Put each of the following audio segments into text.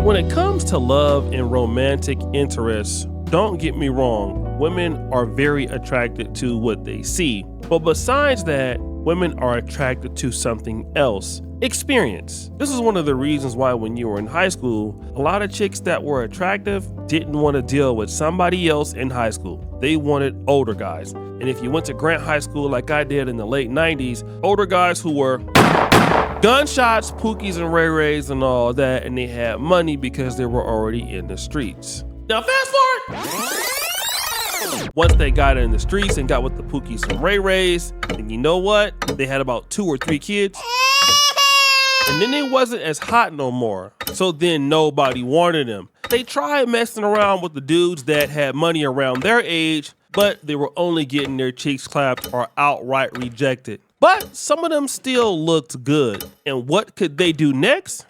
When it comes to love and romantic interests, don't get me wrong, women are very attracted to what they see. But besides that, women are attracted to something else. Experience. This is one of the reasons why when you were in high school, a lot of chicks that were attractive didn't want to deal with somebody else in high school. They wanted older guys. And if you went to Grant High School like I did in the late 90s, older guys who were gunshots, pookies, and ray-rays and all that, and they had money because they were already in the streets. Now fast forward! Once they got in the streets and got with the pookies and ray-rays, then you know what? They had about 2 or 3 kids. And then it wasn't as hot no more. So then nobody wanted them. They tried messing around with the dudes that had money around their age, but they were only getting their cheeks clapped or outright rejected. But some of them still looked good. And what could they do next?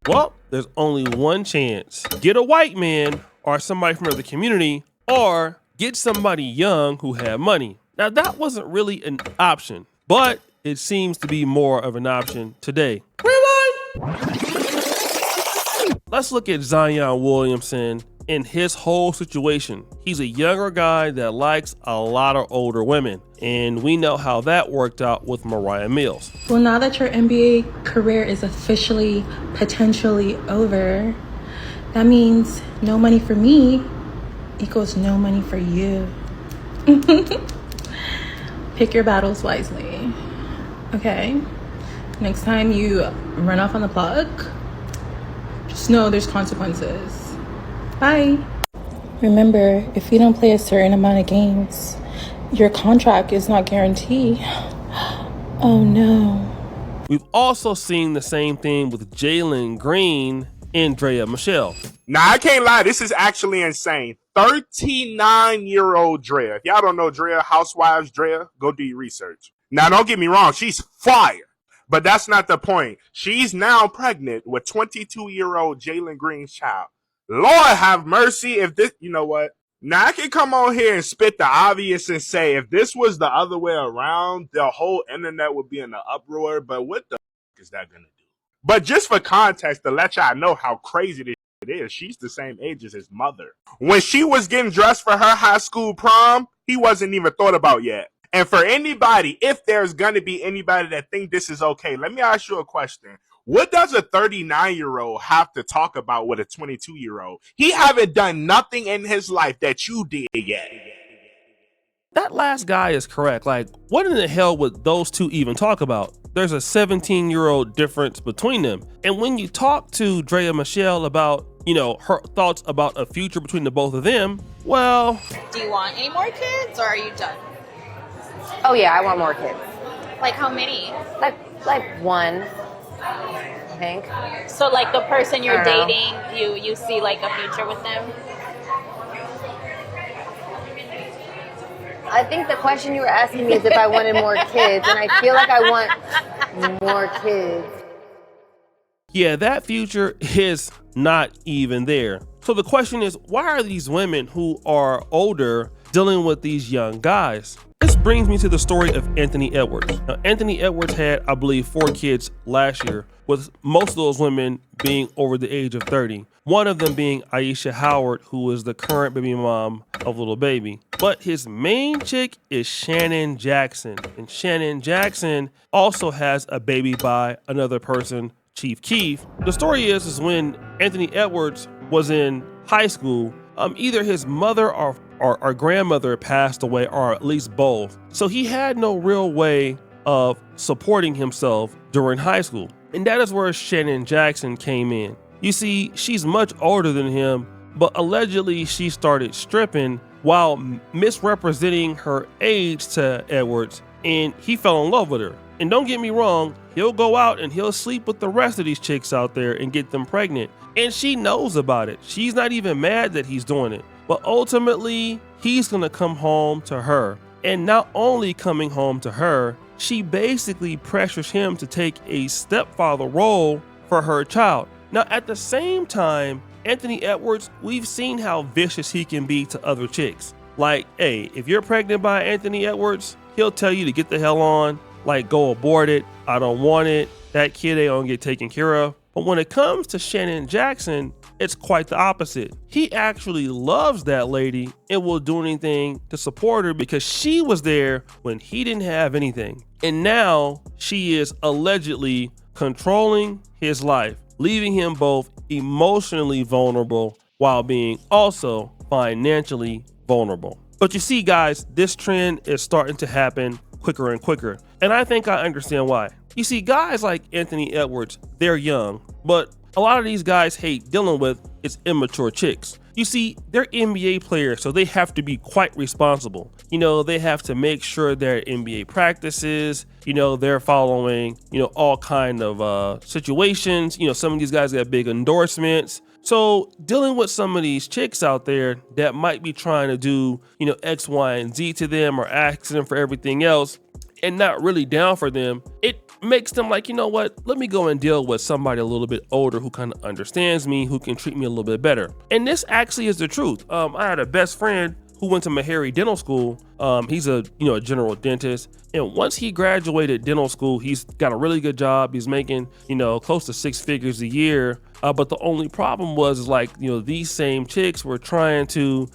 Well, there's only one chance. Get a white man or somebody from another community, or get somebody young who had money. Now that wasn't really an option, but it seems to be more of an option today. Rewind! Let's look at Zion Williamson and his whole situation. He's a younger guy that likes a lot of older women, and we know how that worked out with Mariah Mills. Well, now that your NBA career is officially potentially over, that means no money for me equals no money for you. Pick your battles wisely, okay? Next time you run off on the plug, just know there's consequences. Bye. Remember, if you don't play a certain amount of games, your contract is not guaranteed. Oh no. We've also seen the same thing with Jalen Green and Draya Michelle. Now, I can't lie, this is actually insane. 39-year-old Draya. If y'all don't know Draya, Housewives Draya, go do your research. Now, don't get me wrong, she's fire. But that's not the point. She's now pregnant with 22-year-old Jalen Green's child. Lord have mercy if this, you know what? Now I can come on here and spit the obvious and say if this was the other way around, the whole internet would be in an uproar, but what the is that gonna do? But just for context, to let y'all know how crazy this is, she's the same age as his mother. When she was getting dressed for her high school prom, he wasn't even thought about yet. And for anybody, if there's gonna be anybody that think this is okay, let me ask you a question. What does a 39-year-old have to talk about with a 22-year-old? He haven't done nothing in his life that you did yet. That last guy is correct. Like, what in the hell would those two even talk about? There's a 17-year-old difference between them. And when you talk to Draya Michelle about, her thoughts about a future between the both of them, well... Do you want any more kids or are you done? Oh yeah, I want more kids. Like how many? Like one. I think. So like the person you're dating, you see like a future with them? I think the question you were asking me is if I wanted more kids, and I feel like I want more kids. Yeah, that future is not even there. So the question is, why are these women who are older dealing with these young guys? This brings me to the story of Anthony Edwards. Now, Anthony Edwards had, I believe, 4 kids last year, with most of those women being over the age of 30. One of them being Aisha Howard, who is the current baby mom of little baby. But his main chick is Shannon Jackson. And Shannon Jackson also has a baby by another person, Chief Keef. The story is when Anthony Edwards was in high school, either his mother or grandmother passed away, or at least both. So he had no real way of supporting himself during high school. And that is where Shannon Jackson came in. You see, she's much older than him, but allegedly she started stripping while misrepresenting her age to Edwards, and he fell in love with her. And don't get me wrong, he'll go out and he'll sleep with the rest of these chicks out there and get them pregnant. And she knows about it. She's not even mad that he's doing it. But ultimately, he's gonna come home to her. And not only coming home to her, she basically pressures him to take a stepfather role for her child. Now, at the same time, Anthony Edwards, we've seen how vicious he can be to other chicks. Like, hey, if you're pregnant by Anthony Edwards, he'll tell you to get the hell on like go abort it, I don't want it, that kid ain't gonna get taken care of. But when it comes to Shannon Jackson, it's quite the opposite. He actually loves that lady and will do anything to support her because she was there when he didn't have anything. And now she is allegedly controlling his life, leaving him both emotionally vulnerable while being also financially vulnerable. But you see, guys, this trend is starting to happen quicker and quicker. And I think I understand why. You see, guys like Anthony Edwards, they're young, but a lot of these guys hate dealing with is immature chicks. You see, they're NBA players, so they have to be quite responsible. You know, they have to make sure their NBA practices, you know, they're following, you know, all kind of situations. You know, some of these guys got big endorsements. So dealing with some of these chicks out there that might be trying to do, you know, X, Y, and Z to them or asking them for everything else and not really down for them, it makes them like, you know what, let me go and deal with somebody a little bit older who kind of understands me, who can treat me a little bit better. And this actually is the truth. I had a best friend who went to Meharry Dental School. He's a general dentist, and once he graduated dental school, he's got a really good job. He's making close to 6 figures a year. But the only problem was like these same chicks were trying to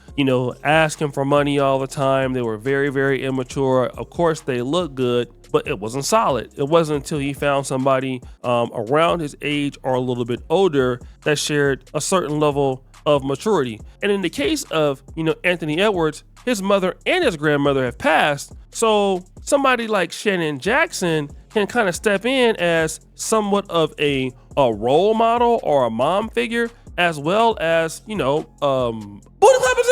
ask him for money all the time. They were very, very immature. Of course, they look good, but it wasn't solid. It wasn't until he found somebody around his age or a little bit older that shared a certain level of maturity. And in the case of Anthony Edwards, his mother and his grandmother have passed, so somebody like Shannon Jackson can kind of step in as somewhat of a role model or a mom figure, as well as booty clapping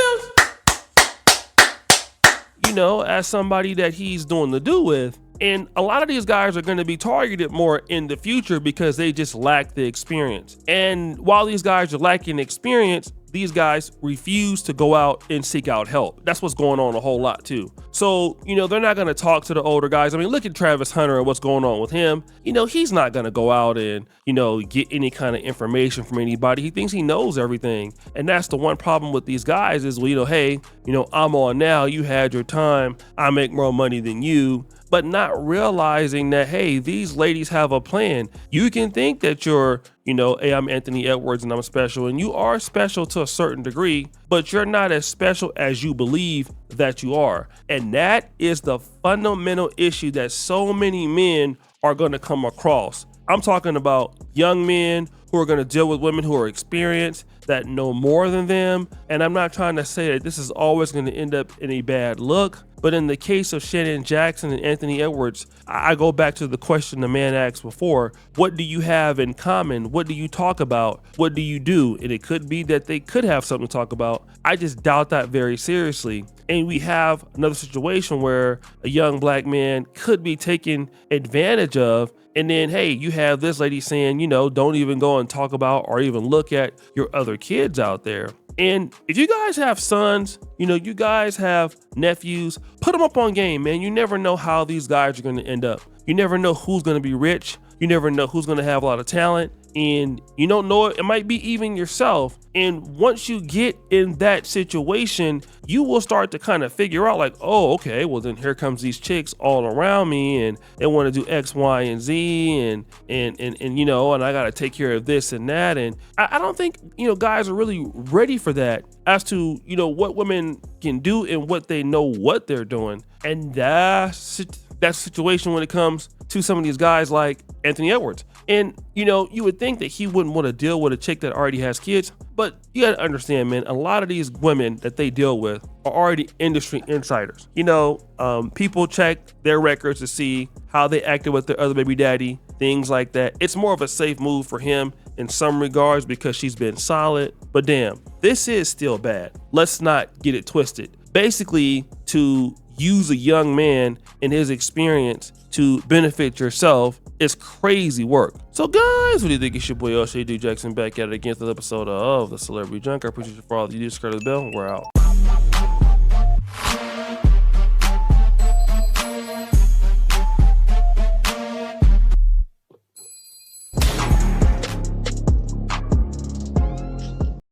sounds, as somebody that he's doing the do with. And a lot of these guys are going to be targeted more in the future because they just lack the experience. And while these guys are lacking experience, these guys refuse to go out and seek out help. That's what's going on a whole lot too. So, they're not going to talk to the older guys. I mean, look at Travis Hunter and what's going on with him. He's not going to go out and, get any kind of information from anybody. He thinks he knows everything. And that's the one problem with these guys is, hey, I'm on now, you had your time, I make more money than you. But not realizing that, hey, these ladies have a plan. You can think that you're, hey, I'm Anthony Edwards and I'm special, and you are special to a certain degree, but you're not as special as you believe that you are. And that is the fundamental issue that so many men are going to come across. I'm talking about young men who are going to deal with women who are experienced, that know more than them. And I'm not trying to say that this is always going to end up in a bad look, but in the case of Shannon Jackson and Anthony Edwards, I go back to the question the man asked before: what do you have in common? What do you talk about? What do you do? And it could be that they could have something to talk about. I just doubt that very seriously. And we have another situation where a young black man could be taken advantage of. And then, hey, you have this lady saying, don't even go and talk about or even look at your other kids out there. And if you guys have sons, you guys have nephews, put them up on game, man. You never know how these guys are going to end up. You never know who's going to be rich. You never know who's going to have a lot of talent. And you don't know it might be even yourself. And once you get in that situation, you will start to kind of figure out like, oh, okay, well then here comes these chicks all around me and they want to do X, Y, and Z and I got to take care of this and that. And I don't think, guys are really ready for that as to, what women can do and what they know what they're doing. And that's the situation when it comes to some of these guys like Anthony Edwards. And, you would think that he wouldn't want to deal with a chick that already has kids, but you got to understand, man, a lot of these women that they deal with are already industry insiders. People check their records to see how they acted with their other baby daddy, things like that. It's more of a safe move for him in some regards because she's been solid, but damn, this is still bad. Let's not get it twisted. Basically, to use a young man and his experience to benefit yourself is crazy work. So guys, what do you think? It's your boy O'Shea D Jackson back at it again for the episode of the Celebrity Junk. I appreciate you for all that you do. Subscribe to the bell. We're out.